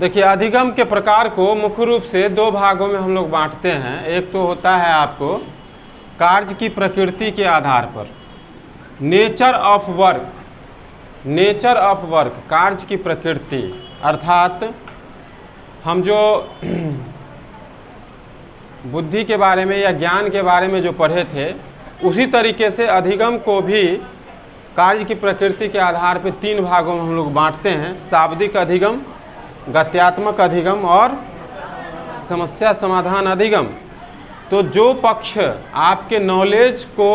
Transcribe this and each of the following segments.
देखिए, अधिगम के प्रकार को मुख्य रूप से दो भागों में हम लोग बांटते हैं। एक तो होता है आपको कार्य की प्रकृति के आधार पर, nature of work, nature of work, कार्य की प्रकृति, अर्थात हम जो बुद्धि के बारे में या ज्ञान के बारे में जो पढ़े थे, उसी तरीके से अधिगम को भी कार्य की प्रकृति के आधार पर तीन भागों में हम लोग बांटते हैं: शाब्दिक अधिगम, गत्यात्मक अधिगम और समस्या समाधान अधिगम। तो जो पक्ष आपके नॉलेज को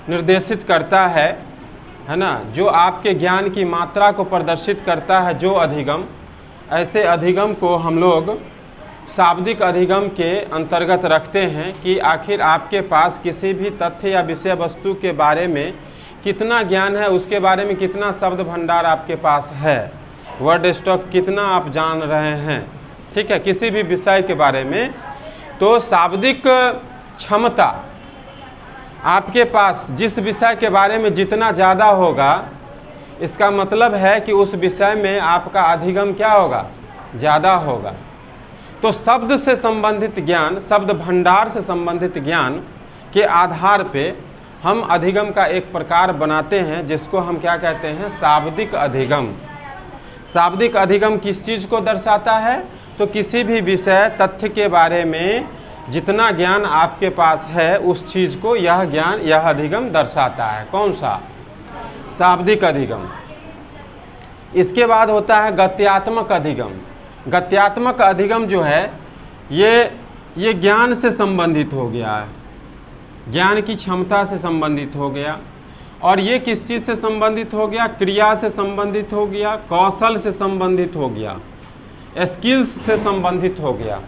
निर्देशित करता है ना, जो आपके ज्ञान की मात्रा को प्रदर्शित करता है, जो अधिगम, ऐसे अधिगम को हम लोग शाब्दिक अधिगम के अंतर्गत रखते हैं कि आखिर आपके पास किसी भी तथ्य या विषय वस्तु के बारे में कितना ज्ञान है, उसके बारे में कितना शब्द भंडार आपके पास है, वर्ड स्टॉक कितना आप जान रहे हैं, ठीक है, किसी भी विषय के बारे में। तो शाब्दिक क्षमता आपके पास जिस विषय के बारे में जितना ज़्यादा होगा, इसका मतलब है कि उस विषय में आपका अधिगम क्या होगा, ज़्यादा होगा। तो शब्द से संबंधित ज्ञान, शब्द भंडार से संबंधित ज्ञान के आधार पे हम अधिगम का एक प्रकार बनाते हैं, जिसको हम क्या कहते हैं, शाब्दिक अधिगम। शाब्दिक अधिगम किस चीज़ को दर्शाता है? तो किसी भी विषय तथ्य के बारे में जितना ज्ञान आपके पास है, उस चीज़ को यह ज्ञान, यह अधिगम दर्शाता है। कौन सा? शाब्दिक अधिगम। इसके बाद होता है गत्यात्मक अधिगम। गत्यात्मक अधिगम जो है ये ज्ञान से संबंधित हो गया है, ज्ञान की क्षमता से संबंधित हो गया। और ये किस चीज़ से संबंधित हो गया? क्रिया से संबंधित हो गया, कौशल से संबंधित हो गया, स्किल्स से संबंधित हो गया।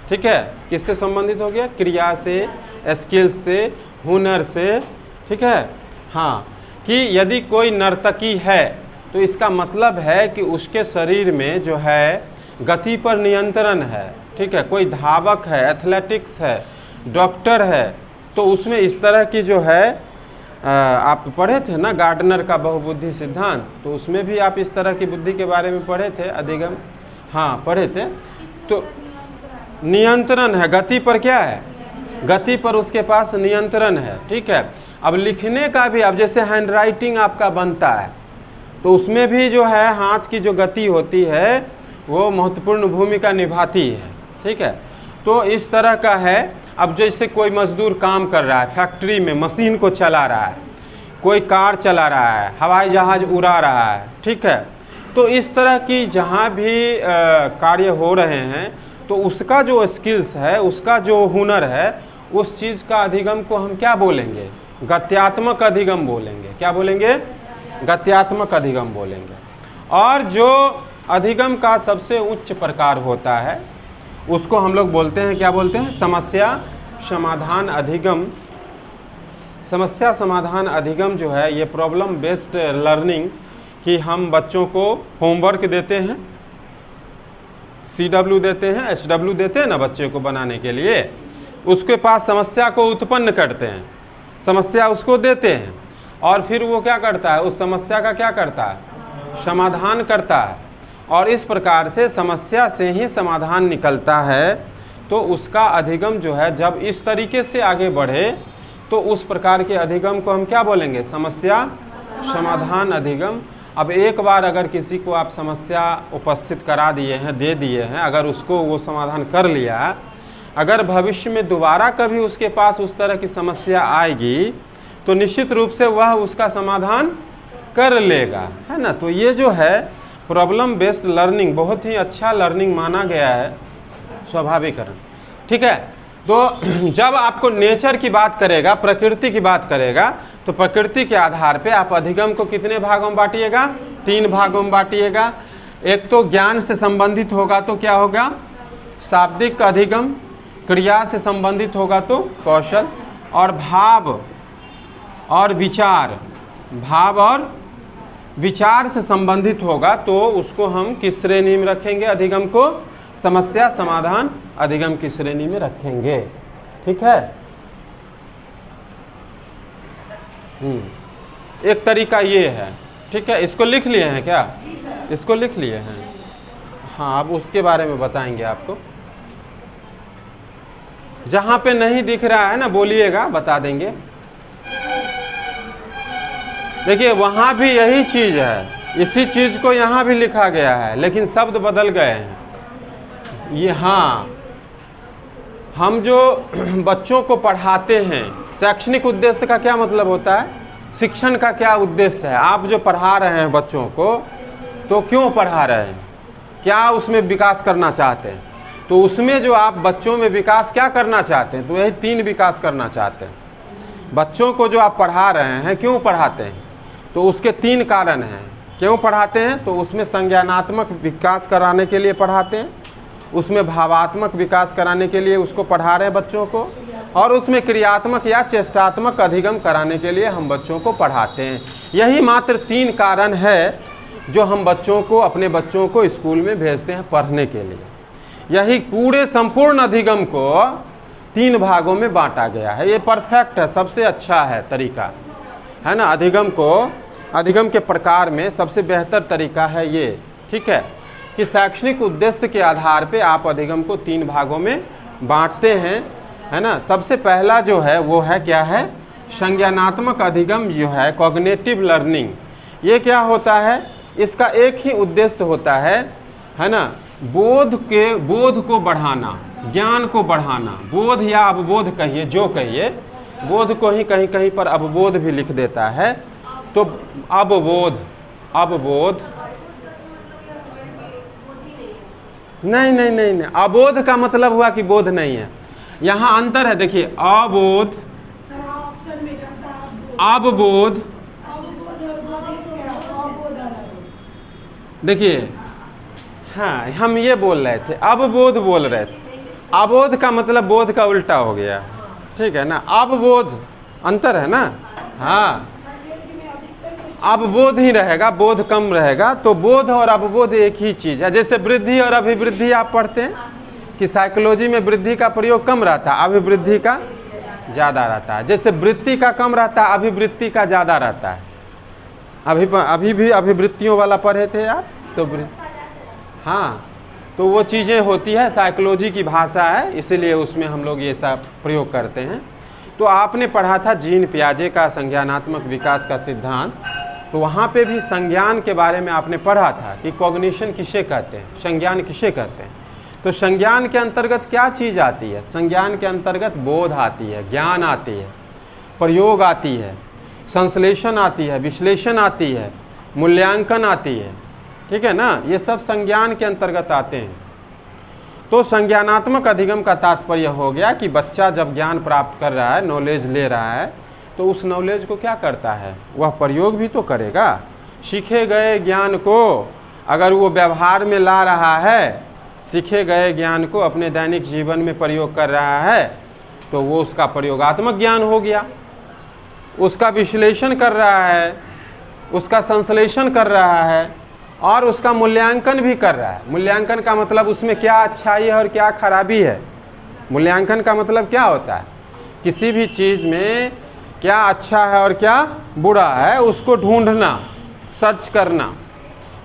ठीक है, किससे संबंधित हो गया? क्रिया से, स्किल्स से, हुनर से। ठीक है, हाँ, कि यदि कोई नर्तकी है तो इसका मतलब है कि उसके शरीर में जो है गति पर नियंत्रण है। ठीक है, कोई धावक है, एथलेटिक्स है, डॉक्टर है, तो उसमें इस तरह की जो है, आप पढ़े थे ना गार्डनर का बहुबुद्धि सिद्धांत, तो उसमें भी आप इस तरह की बुद्धि के बारे में पढ़े थे, अधिगम, हाँ पढ़े थे। तो नियंत्रण है, गति पर क्या है? गति पर उसके पास नियंत्रण है। ठीक है, अब लिखने का भी, अब जैसे हैंड राइटिंग आपका बनता है, तो उसमें भी जो है हाथ की जो गति होती है वो महत्वपूर्ण भूमिका निभाती है। ठीक है, तो इस तरह का है। अब जैसे कोई मजदूर काम कर रहा है फैक्ट्री में, मशीन को चला रहा है, कोई कार चला रहा है, हवाई जहाज उड़ा रहा है। ठीक है, तो इस तरह की जहाँ भी कार्य हो रहे हैं, तो उसका जो स्किल्स है, उसका जो हुनर है, उस चीज़ का अधिगम को हम क्या बोलेंगे? गत्यात्मक अधिगम बोलेंगे। क्या बोलेंगे? गत्यात्मक अधिगम बोलेंगे। और जो अधिगम का सबसे उच्च प्रकार होता है, उसको हम लोग बोलते हैं, क्या बोलते हैं? समस्या समाधान अधिगम। समस्या समाधान अधिगम जो है, ये प्रॉब्लम बेस्ड लर्निंग, कि हम बच्चों को होमवर्क देते हैं, CW देते हैं, HW देते हैं ना बच्चे को बनाने के लिए, उसके पास समस्या को उत्पन्न करते हैं, समस्या उसको देते हैं, और फिर वो क्या करता है? उस समस्या का क्या करता है? समाधान करता है। और इस प्रकार से समस्या से ही समाधान निकलता है। तो उसका अधिगम जो है, जब इस तरीके से आगे बढ़े, तो उस प्रकार के अधिगम को हम क्या बोलेंगे? समस्या समाधान अधिगम। अब एक बार अगर किसी को आप समस्या उपस्थित करा दिए हैं, दे दिए हैं, अगर उसको वो समाधान कर लिया, अगर भविष्य में दोबारा कभी उसके पास उस तरह की समस्या आएगी, तो निश्चित रूप से वह उसका समाधान कर लेगा, है ना। तो ये जो है प्रॉब्लम बेस्ड लर्निंग बहुत ही अच्छा लर्निंग माना गया है, स्वाभाविकरण। ठीक है, तो जब आपको नेचर की बात करेगा, प्रकृति की बात करेगा, तो प्रकृति के आधार पे आप अधिगम को कितने भागों में बांटिएगा? 3 भागों में बांटिएगा। एक तो ज्ञान से संबंधित होगा तो क्या होगा? शाब्दिक अधिगम। क्रिया से संबंधित होगा तो कौशल। और भाव और विचार, भाव और विचार से संबंधित होगा तो उसको हम किस श्रेणी में रखेंगे? अधिगम को समस्या समाधान अधिगम की श्रेणी में रखेंगे। ठीक है, एक तरीका ये है। ठीक है, इसको लिख लिए हैं क्या? इसको लिख लिए हैं, हाँ, अब उसके बारे में बताएंगे आपको। जहाँ पे नहीं दिख रहा है ना बोलिएगा, बता देंगे। देखिए वहाँ भी यही चीज़ है, इसी चीज़ को यहाँ भी लिखा गया है, लेकिन शब्द बदल गए हैं। ये हाँ, हम जो बच्चों को पढ़ाते हैं, शैक्षणिक उद्देश्य का क्या मतलब होता है, शिक्षण का क्या उद्देश्य है। आप जो पढ़ा रहे हैं बच्चों को, तो क्यों पढ़ा रहे हैं, क्या उसमें विकास करना चाहते हैं। तो उसमें जो आप बच्चों में विकास क्या करना चाहते हैं, तो यही 3 विकास करना चाहते हैं। बच्चों को जो आप पढ़ा रहे हैं, क्यों पढ़ाते हैं, तो उसके 3 कारण हैं। क्यों पढ़ाते हैं, तो उसमें संज्ञानात्मक विकास कराने के लिए पढ़ाते हैं, उसमें भावात्मक विकास कराने के लिए उसको पढ़ा रहे हैं बच्चों को, और उसमें क्रियात्मक या चेष्टात्मक अधिगम कराने के लिए हम बच्चों को पढ़ाते हैं। यही मात्र 3 कारण है जो हम बच्चों को, अपने बच्चों को स्कूल में भेजते हैं पढ़ने के लिए। यही पूरे संपूर्ण अधिगम को 3 भागों में बांटा गया है। ये परफेक्ट है, सबसे अच्छा है तरीका, है ना। अधिगम के प्रकार में सबसे बेहतर तरीका है ये, ठीक है, कि शैक्षणिक उद्देश्य के आधार पे आप अधिगम को 3 भागों में बांटते हैं, है ना। सबसे पहला जो है वो है क्या है, संज्ञानात्मक अधिगम जो है, कॉग्निटिव लर्निंग। ये क्या होता है, इसका एक ही उद्देश्य होता है ना, बोध को बढ़ाना, ज्ञान को बढ़ाना। बोध या अवबोध कहिए, जो कहिए, बोध को ही कहीं कहीं पर अवबोध भी लिख देता है। तो अवबोध नहीं, अबोध का मतलब हुआ कि बोध नहीं है। यहाँ अंतर है, देखिए, अबोध, अवबोध। देखिए, हाँ, हम ये बोल रहे थे, अवबोध बोल रहे थे। अबोध का मतलब बोध का उल्टा हो गया, ठीक है ना। अवबोध अंतर है ना, हाँ, अवबोध ही रहेगा, बोध कम रहेगा। तो बोध और अवबोध एक ही चीज़ है। जैसे वृद्धि और अभिवृद्धि आप पढ़ते हैं कि साइकोलॉजी में वृद्धि का प्रयोग कम रहता है, अभिवृद्धि का ज़्यादा रहता है। जैसे वृत्ति का कम रहता है, अभिवृत्ति का ज़्यादा रहता है। अभी भी अभिवृत्तियों वाला पढ़े थे आप, तो हाँ, तो वो चीज़ें होती है, साइकोलॉजी की भाषा है, इसीलिए उसमें हम लोग ये सब प्रयोग करते हैं। तो आपने पढ़ा था जीन पियाजे का संज्ञानात्मक विकास का सिद्धांत, तो वहाँ पे भी संज्ञान के बारे में आपने पढ़ा था कि कॉग्निशन किसे कहते हैं, संज्ञान किसे कहते हैं। तो संज्ञान के अंतर्गत क्या चीज़ आती है, संज्ञान के अंतर्गत बोध आती है, ज्ञान आती है, प्रयोग आती है, संश्लेषण आती है, विश्लेषण आती है, मूल्यांकन आती है, ठीक है ना। ये सब संज्ञान के अंतर्गत आते हैं। तो संज्ञानात्मक अधिगम का तात्पर्य हो गया कि बच्चा जब ज्ञान प्राप्त कर रहा है, नॉलेज ले रहा है, तो उस नॉलेज को क्या करता है, वह प्रयोग भी तो करेगा। सीखे गए ज्ञान को अगर वो व्यवहार में ला रहा है, सीखे गए ज्ञान को अपने दैनिक जीवन में प्रयोग कर रहा है, तो वो उसका प्रयोगात्मक ज्ञान हो गया। उसका विश्लेषण कर रहा है, उसका संश्लेषण कर रहा है, और उसका मूल्यांकन भी कर रहा है। मूल्यांकन का मतलब उसमें क्या अच्छाई है और क्या खराबी है। मूल्यांकन का मतलब क्या होता है, किसी भी चीज़ में क्या अच्छा है और क्या बुरा है, उसको ढूंढना, सर्च करना।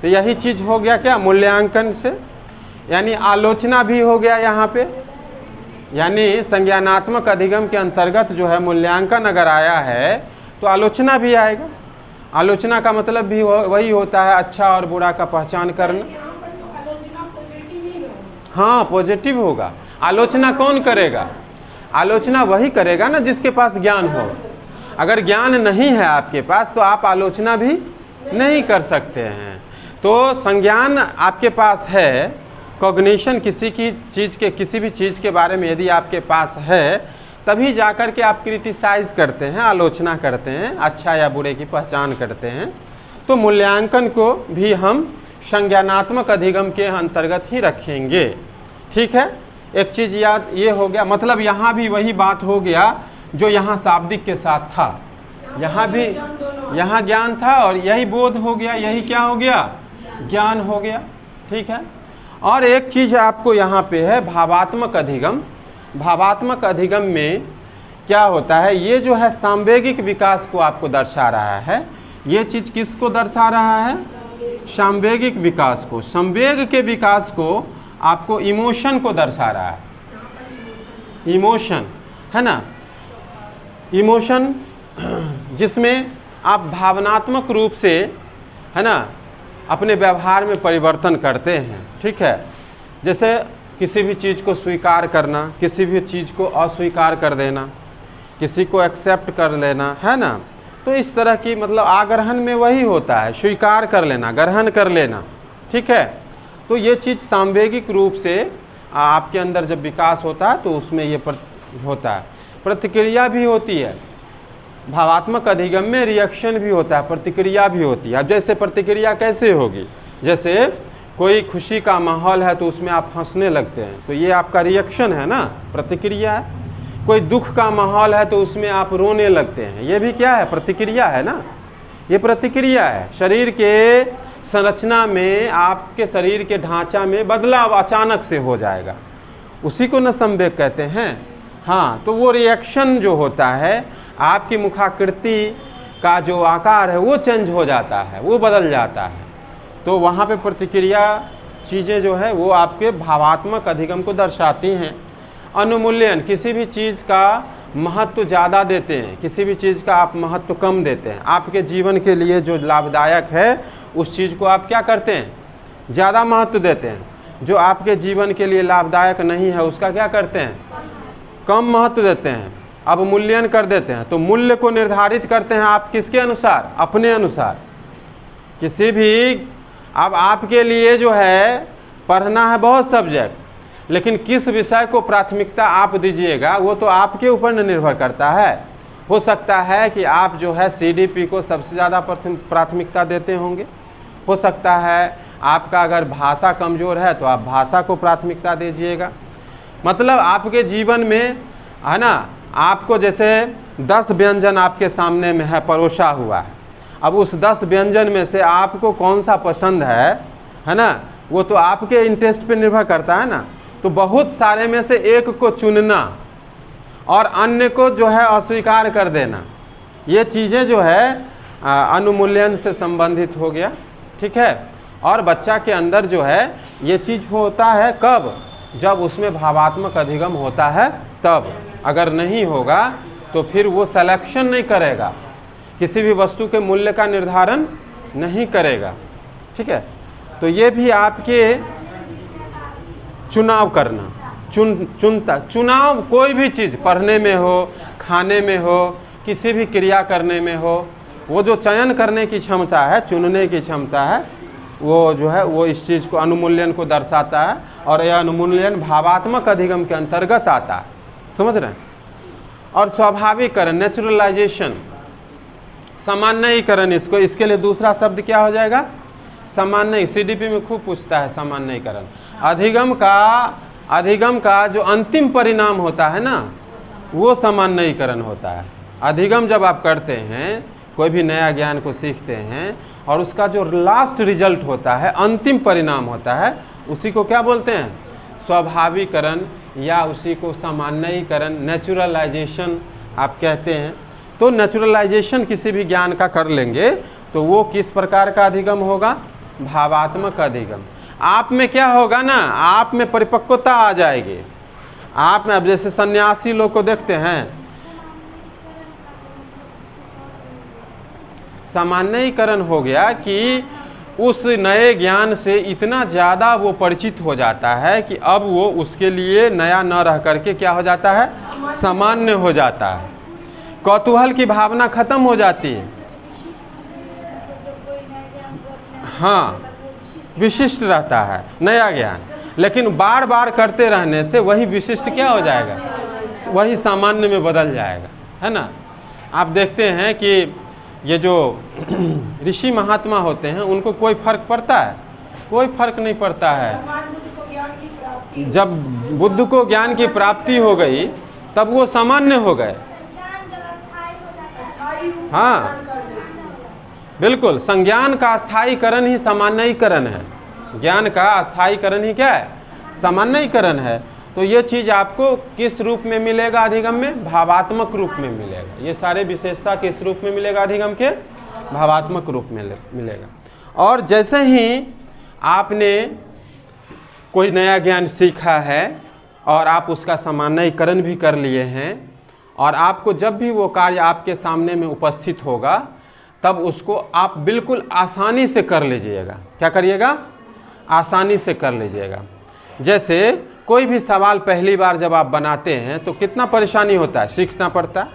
तो यही चीज़ हो गया क्या, मूल्यांकन से, यानी आलोचना भी हो गया यहाँ पे। यानी संज्ञानात्मक अधिगम के अंतर्गत जो है मूल्यांकन अगर आया है, तो आलोचना भी आएगा। आलोचना का मतलब भी वही होता है, अच्छा और बुरा का पहचान करना। हाँ, पॉजिटिव होगा। आलोचना कौन करेगा, आलोचना वही करेगा ना जिसके पास ज्ञान हो। अगर ज्ञान नहीं है आपके पास, तो आप आलोचना भी नहीं कर सकते हैं। तो संज्ञान आपके पास है, कॉग्निशन किसी की चीज़ के, किसी भी चीज़ के बारे में यदि आपके पास है, तभी जाकर के आप क्रिटिसाइज़ करते हैं, आलोचना करते हैं, अच्छा या बुरे की पहचान करते हैं। तो मूल्यांकन को भी हम संज्ञानात्मक अधिगम के अंतर्गत ही रखेंगे, ठीक है। एक चीज़ याद ये हो गया, मतलब यहाँ भी वही बात हो गया जो यहाँ शाब्दिक के साथ था। यहाँ भी, यहाँ ज्ञान था और यही बोध हो गया, यही क्या हो गया, ज्ञान हो गया, ठीक है। और एक चीज़ आपको यहाँ पे है, भावात्मक अधिगम। भावात्मक अधिगम में क्या होता है, ये जो है सांवेगिक विकास को आपको दर्शा रहा है। ये चीज़ किसको दर्शा रहा है, संवेगिक विकास को, संवेग के विकास को आपको इमोशन को दर्शा रहा है। इमोशन है ना, इमोशन जिसमें आप भावनात्मक रूप से है ना अपने व्यवहार में परिवर्तन करते हैं। ठीक है, जैसे किसी भी चीज़ को स्वीकार करना, किसी भी चीज़ को अस्वीकार कर देना, किसी को एक्सेप्ट कर लेना, है ना। तो इस तरह की मतलब आग्रहण में वही होता है, स्वीकार कर लेना, ग्रहण कर लेना। ठीक है, तो ये चीज़ सांवेगिक रूप से आपके अंदर जब विकास होता है तो उसमें ये होता है। प्रतिक्रिया भी होती है, भावात्मक अधिगम में रिएक्शन भी होता है, प्रतिक्रिया भी होती है। अब जैसे प्रतिक्रिया कैसे होगी, जैसे कोई खुशी का माहौल है तो उसमें आप हंसने लगते हैं, तो ये आपका रिएक्शन है ना, प्रतिक्रिया है। कोई दुख का माहौल है तो उसमें आप रोने लगते हैं, ये भी क्या है, प्रतिक्रिया है ना, ये प्रतिक्रिया है। शरीर के संरचना में, आपके शरीर के ढांचा में बदलाव अचानक से हो जाएगा, उसी को न संवेग कहते हैं। हाँ, तो वो रिएक्शन जो होता है, आपकी मुखाकृति का जो आकार है वो चेंज हो जाता है, वो बदल जाता है। तो वहाँ पे प्रतिक्रिया चीज़ें जो है वो आपके भावात्मक अधिगम को दर्शाती हैं। अनुमूल्यन, किसी भी चीज़ का महत्व ज़्यादा देते हैं, किसी भी चीज़ का आप महत्व कम देते हैं। आपके जीवन के लिए जो लाभदायक है उस चीज़ को आप क्या करते हैं, ज़्यादा महत्व देते हैं। जो आपके जीवन के लिए लाभदायक नहीं है उसका क्या करते हैं, कम महत्व देते हैं, अवमूल्यन कर देते हैं। तो मूल्य को निर्धारित करते हैं आप किसके अनुसार, अपने अनुसार। किसी भी, अब आपके लिए जो है पढ़ना है बहुत सब्जेक्ट, लेकिन किस विषय को प्राथमिकता आप दीजिएगा वो तो आपके ऊपर निर्भर करता है। हो सकता है कि आप जो है सीडीपी को सबसे ज़्यादा प्राथमिकता देते होंगे, हो सकता है आपका अगर भाषा कमज़ोर है तो आप भाषा को प्राथमिकता दीजिएगा। मतलब आपके जीवन में है ना, आपको जैसे 10 व्यंजन आपके सामने में है, परोसा हुआ है। अब उस 10 व्यंजन में से आपको कौन सा पसंद है ना, वो तो आपके इंटरेस्ट पे निर्भर करता है ना। तो बहुत सारे में से एक को चुनना और अन्य को जो है अस्वीकार कर देना, ये चीज़ें जो है अनुमूल्यन से संबंधित हो गया। ठीक है, और बच्चा के अंदर जो है ये चीज़ होता है कब, जब उसमें भावात्मक अधिगम होता है तब। अगर नहीं होगा तो फिर वो सिलेक्शन नहीं करेगा, किसी भी वस्तु के मूल्य का निर्धारण नहीं करेगा। ठीक है, तो ये भी आपके चुनाव करना, चुनाव कोई भी चीज़, पढ़ने में हो, खाने में हो, किसी भी क्रिया करने में हो, वो जो चयन करने की क्षमता है, चुनने की क्षमता है, वो जो है वो इस चीज़ को, अनुमूल्यन को दर्शाता है। और यह अनुमूल्यन भावात्मक अधिगम के अंतर्गत आता है, समझ रहे हैं। और स्वाभाविकरण, नेचुरलाइजेशन, सामान्यीकरण, इसको, इसके लिए दूसरा शब्द क्या हो जाएगा, सामान्य। सीडीपी में खूब पूछता है सामान्यीकरण। अधिगम का जो अंतिम परिणाम होता है ना, वो सामान्यीकरण होता है। अधिगम जब आप करते हैं, कोई भी नया ज्ञान को सीखते हैं और उसका जो लास्ट रिजल्ट होता है, अंतिम परिणाम होता है, उसी को क्या बोलते हैं, स्वाभाविकरण, या उसी को सामान्यीकरण, नेचुरलाइजेशन आप कहते हैं। तो नेचुरलाइजेशन किसी भी ज्ञान का कर लेंगे तो वो किस प्रकार का अधिगम होगा, भावात्मक अधिगम। आप में क्या होगा ना, आप में परिपक्वता आ जाएगी। आप में, अब जैसे सन्यासी लोग को देखते हैं, सामान्यीकरण हो गया कि उस नए ज्ञान से इतना ज़्यादा वो परिचित हो जाता है कि अब वो उसके लिए नया न रह करके क्या हो जाता है, सामान्य हो जाता है। कौतूहल की भावना खत्म हो जाती है। हाँ, विशिष्ट रहता है नया ज्ञान, लेकिन बार बार करते रहने से वही विशिष्ट क्या हो जाएगा, वही सामान्य में बदल जाएगा, है ना। आप देखते हैं कि ये जो ऋषि महात्मा होते हैं उनको कोई फर्क पड़ता है, कोई फर्क नहीं पड़ता है। जब बुद्ध को ज्ञान की प्राप्ति हो गई तब वो सामान्य हो गए। हाँ बिल्कुल, संज्ञान का अस्थायीकरण ही सामान्यीकरण है। ज्ञान का अस्थायीकरण ही क्या है, सामान्यीकरण है। तो ये चीज़ आपको किस रूप में मिलेगा अधिगम में, भावात्मक रूप में मिलेगा। ये सारे विशेषता किस रूप में मिलेगा अधिगम के, भावात्मक रूप में मिलेगा। और जैसे ही आपने कोई नया ज्ञान सीखा है और आप उसका सामान्यीकरण भी कर लिए हैं, और आपको जब भी वो कार्य आपके सामने में उपस्थित होगा तब उसको आप बिल्कुल आसानी से कर लीजिएगा। क्या करिएगा? आसानी से कर लीजिएगा। जैसे कोई भी सवाल पहली बार जब आप बनाते हैं तो कितना परेशानी होता है, सीखना पड़ता है,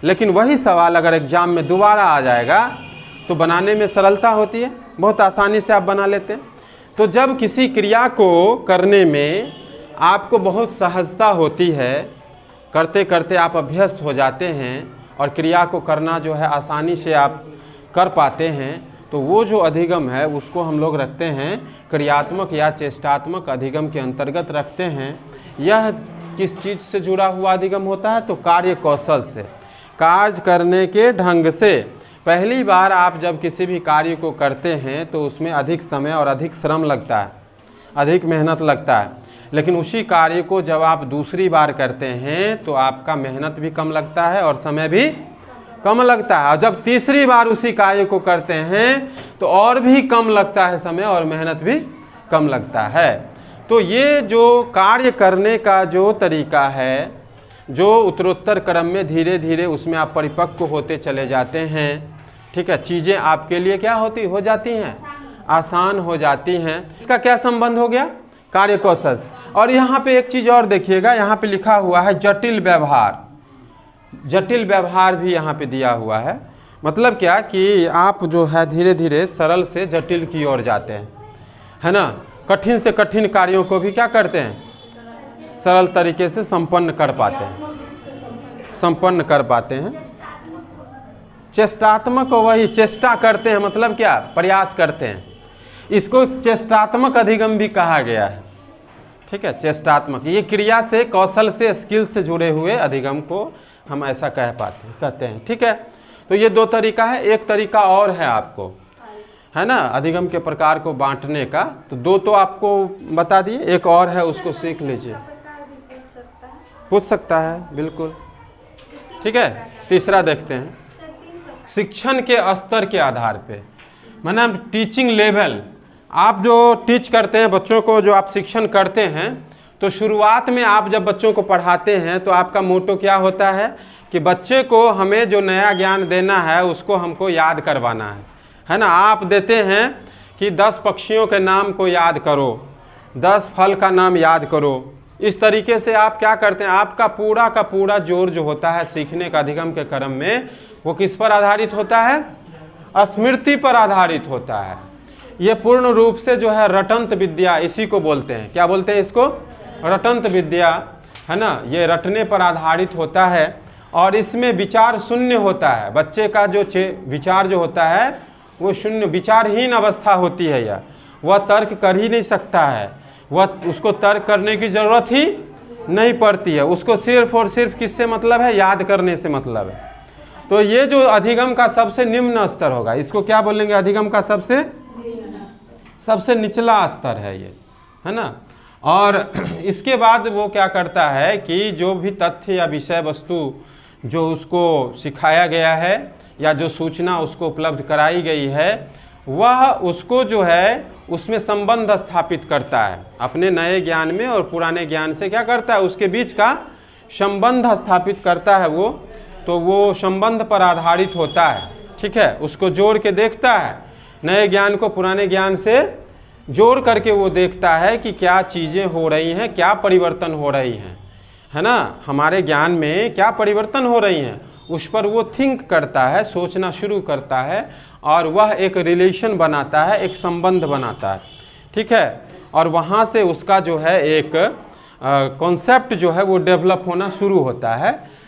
लेकिन वही सवाल अगर एग्ज़ाम में दोबारा आ जाएगा तो बनाने में सरलता होती है, बहुत आसानी से आप बना लेते हैं। तो जब किसी क्रिया को करने में आपको बहुत सहजता होती है, करते करते आप अभ्यस्त हो जाते हैं और क्रिया को करना जो है आसानी से आप कर पाते हैं, तो वो जो अधिगम है उसको हम लोग रखते हैं क्रियात्मक या चेष्टात्मक अधिगम के अंतर्गत रखते हैं। यह किस चीज़ से जुड़ा हुआ अधिगम होता है? तो कार्य कौशल से, कार्य करने के ढंग से। पहली बार आप जब किसी भी कार्य को करते हैं तो उसमें अधिक समय और अधिक श्रम लगता है, अधिक मेहनत लगता है, लेकिन उसी कार्य को जब आप दूसरी बार करते हैं तो आपका मेहनत भी कम लगता है और समय भी कम लगता है, और जब तीसरी बार उसी कार्य को करते हैं तो और भी कम लगता है समय और मेहनत भी कम लगता है। तो ये जो कार्य करने का जो तरीका है, जो उत्तरोत्तर क्रम में धीरे धीरे उसमें आप परिपक्व होते चले जाते हैं, ठीक है, चीज़ें आपके लिए क्या हो जाती हैं? आसान हो जाती हैं। इसका क्या संबंध हो गया? कार्य कौशल से। और यहाँ पे एक चीज़ और देखिएगा, यहाँ पे लिखा हुआ है जटिल व्यवहार। जटिल व्यवहार भी यहाँ पे दिया हुआ है। मतलब क्या कि आप जो है धीरे धीरे सरल से जटिल की ओर जाते हैं, है ना। कठिन से कठिन कार्यों को भी क्या करते हैं? सरल तरीके से संपन्न कर पाते हैं। चेष्टात्मक, वही चेष्टा करते हैं, मतलब क्या? प्रयास करते हैं। इसको चेष्टात्मक अधिगम भी कहा गया है, ठीक है। चेष्टात्मक, ये क्रिया से, कौशल से, स्किल से जुड़े हुए अधिगम को हम ऐसा कहते हैं, ठीक है। तो ये दो तरीका है। एक तरीका और है आपको, है ना, अधिगम के प्रकार को बांटने का। तो दो तो आपको बता दिए, एक और है, उसको सीख लीजिए। पूछ सकता है, बिल्कुल, ठीक है। तीसरा देखते हैं, शिक्षण के स्तर के आधार पे, माना टीचिंग लेवल। आप जो टीच करते हैं बच्चों को, जो आप शिक्षण करते हैं, तो शुरुआत में आप जब बच्चों को पढ़ाते हैं तो आपका मोटो क्या होता है कि बच्चे को हमें जो नया ज्ञान देना है उसको हमको याद करवाना है ना। आप देते हैं कि 10 पक्षियों के नाम को याद करो, 10 फल का नाम याद करो। इस तरीके से आप क्या करते हैं, आपका पूरा का पूरा जोर जो होता है सीखने का अधिगम के क्रम में, वो किस पर आधारित होता है? स्मृति पर आधारित होता है। ये पूर्ण रूप से जो है रटंत विद्या, इसी को बोलते हैं। क्या बोलते हैं इसको? रटंत विद्या, है ना। ये रटने पर आधारित होता है और इसमें विचार शून्य होता है। बच्चे का जो विचार जो होता है वो शून्य, विचारहीन अवस्था होती है। यह वह तर्क कर ही नहीं सकता है, वह उसको तर्क करने की ज़रूरत ही नहीं पड़ती है। उसको सिर्फ और सिर्फ किससे मतलब है? याद करने से मतलब है। तो ये जो अधिगम का सबसे निम्न स्तर होगा, इसको क्या बोलेंगे? अधिगम का सबसे निचला स्तर है ये, है ना। और इसके बाद वो क्या करता है कि जो भी तथ्य या विषय वस्तु जो उसको सिखाया गया है या जो सूचना उसको उपलब्ध कराई गई है, वह उसको जो है उसमें संबंध स्थापित करता है। अपने नए ज्ञान में और पुराने ज्ञान से क्या करता है? उसके बीच का संबंध स्थापित करता है वो। तो वो संबंध पर आधारित होता है, ठीक है। उसको जोड़ के देखता है, नए ज्ञान को पुराने ज्ञान से जोड़ करके वो देखता है कि क्या चीज़ें हो रही हैं, क्या परिवर्तन हो रही हैं, है ना। हमारे ज्ञान में क्या परिवर्तन हो रही हैं, उस पर वो थिंक करता है, सोचना शुरू करता है, और वह एक रिलेशन बनाता है, एक संबंध बनाता है, ठीक है। और वहाँ से उसका जो है एक कॉन्सेप्ट जो है वो डेवलप होना शुरू होता है,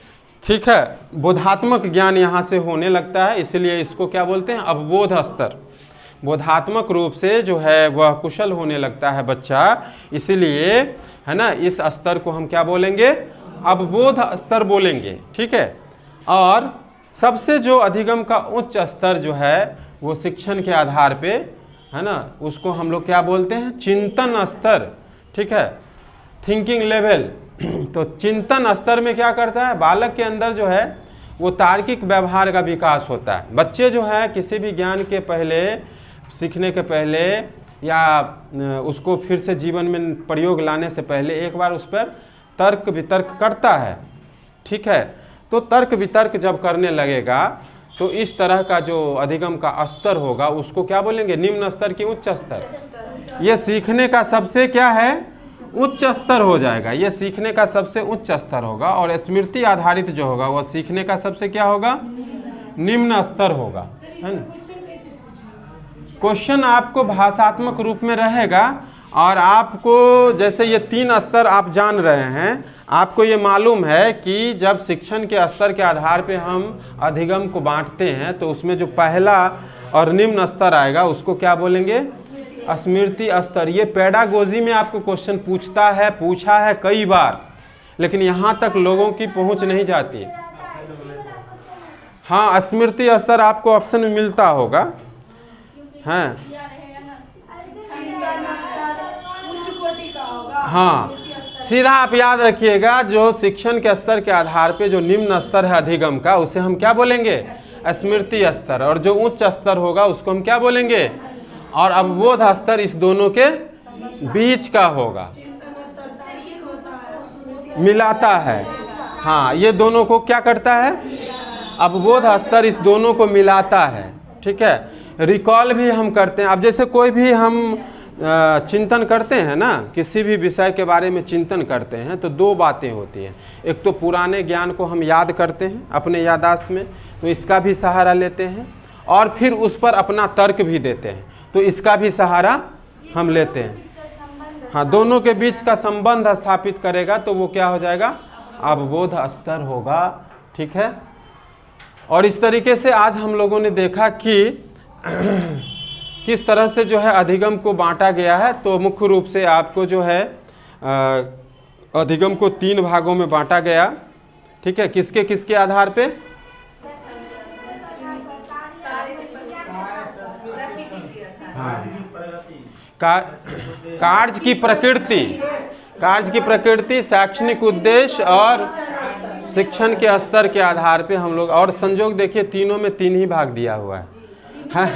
ठीक है। बोधात्मक ज्ञान यहाँ से होने लगता है, इसलिए इसको क्या बोलते हैं? अवबोध स्तर। बोधात्मक रूप से जो है वह कुशल होने लगता है बच्चा, इसीलिए, है ना, इस स्तर को हम क्या बोलेंगे? अवबोध स्तर बोलेंगे, ठीक है। और सबसे जो अधिगम का उच्च स्तर जो है वो शिक्षण के आधार पे, है ना, उसको हम लोग क्या बोलते हैं? चिंतन स्तर, ठीक है, थिंकिंग लेवल। तो चिंतन स्तर में क्या करता है? बालक के अंदर जो है वो तार्किक व्यवहार का विकास होता है। बच्चे जो है किसी भी ज्ञान के पहले सीखने के पहले या उसको फिर से जीवन में प्रयोग लाने से पहले एक बार उस पर तर्क वितर्क करता है। ठीक है, तो तर्क वितर्क जब करने लगेगा तो इस तरह का जो अधिगम का स्तर होगा उसको क्या बोलेंगे? निम्न स्तर की उच्च स्तर। ये सीखने का सबसे क्या है? उच्च स्तर हो जाएगा। ये सीखने का सबसे उच्च स्तर होगा और स्मृति आधारित जो होगा वह सीखने का सबसे क्या होगा? निम्न स्तर होगा, है ना। क्वेश्चन आपको भाषात्मक रूप में रहेगा और आपको जैसे ये 3 स्तर आप जान रहे हैं, आपको ये मालूम है कि जब शिक्षण के स्तर के आधार पे हम अधिगम को बांटते हैं तो उसमें जो पहला और निम्न स्तर आएगा उसको क्या बोलेंगे? स्मृति स्तर। ये पेडागोजी में आपको क्वेश्चन पूछा है कई बार, लेकिन यहाँ तक लोगों की पहुँच नहीं जाती। हाँ, स्मृति स्तर आपको ऑप्शन में मिलता होगा। हाँ हाँ, सीधा आप याद रखिएगा, जो शिक्षण के स्तर के आधार पे जो निम्न स्तर है अधिगम का उसे हम क्या बोलेंगे? स्मृति स्तर। और जो उच्च स्तर होगा उसको हम क्या बोलेंगे? और अवबोध स्तर इस दोनों के बीच का होगा, मिलाता है। हाँ, ये दोनों को क्या करता है? अवबोध स्तर इस दोनों को मिलाता है। ठीक है, रिकॉल भी हम करते हैं। अब जैसे कोई भी हम चिंतन करते हैं ना, किसी भी विषय के बारे में चिंतन करते हैं तो 2 बातें होती हैं। एक तो पुराने ज्ञान को हम याद करते हैं अपने याददाश्त में, तो इसका भी सहारा लेते हैं, और फिर उस पर अपना तर्क भी देते हैं, तो इसका भी सहारा हम लेते हैं। हाँ, दोनों के बीच का संबंध स्थापित करेगा तो वो क्या हो जाएगा? अवबोध स्तर होगा। ठीक है, और इस तरीके से आज हम लोगों ने देखा कि किस तरह से जो है अधिगम को बांटा गया है। तो मुख्य रूप से आपको जो है अधिगम को 3 भागों में बांटा गया। ठीक है, किसके किसके आधार पे? कार्य की प्रकृति, शैक्षणिक उद्देश्य और शिक्षण के स्तर के आधार पे हम लोग, और संजोग देखिए तीनों में 3 ही भाग दिया हुआ है। हाँ,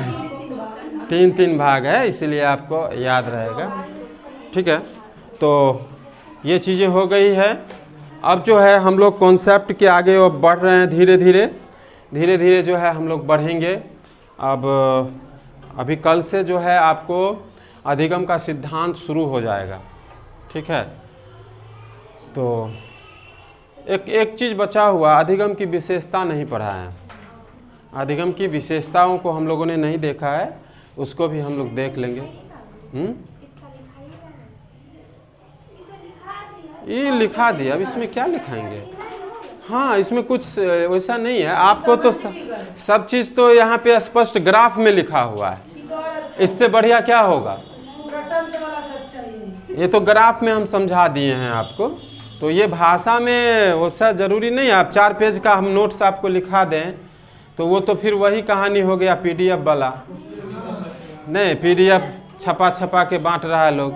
3 भाग है, इसलिए आपको याद रहेगा। ठीक है, तो ये चीज़ें हो गई है। अब जो है हम लोग कॉन्सेप्ट के आगे अब बढ़ रहे हैं, धीरे धीरे जो है हम लोग बढ़ेंगे। अब अभी कल से जो है आपको अधिगम का सिद्धांत शुरू हो जाएगा। ठीक है, तो एक चीज़ बचा हुआ, अधिगम की विशेषता नहीं पढ़ा है। अधिगम की विशेषताओं को हम लोगों ने नहीं देखा है, उसको भी हम लोग देख लेंगे। ये लिखा दिया, अब इसमें क्या लिखाएंगे? हाँ, इसमें कुछ वैसा नहीं है। आपको तो सब चीज़ तो यहाँ पे स्पष्ट ग्राफ में लिखा हुआ है, इससे बढ़िया क्या होगा? ये तो ग्राफ में हम समझा दिए हैं आपको, तो ये भाषा में वैसा ज़रूरी नहीं है। आप 4 पेज का हम नोट्स आपको लिखा दें तो वो तो फिर वही कहानी हो गया PDF वाला। नहीं, PDF छपा के बांट रहा है लोग।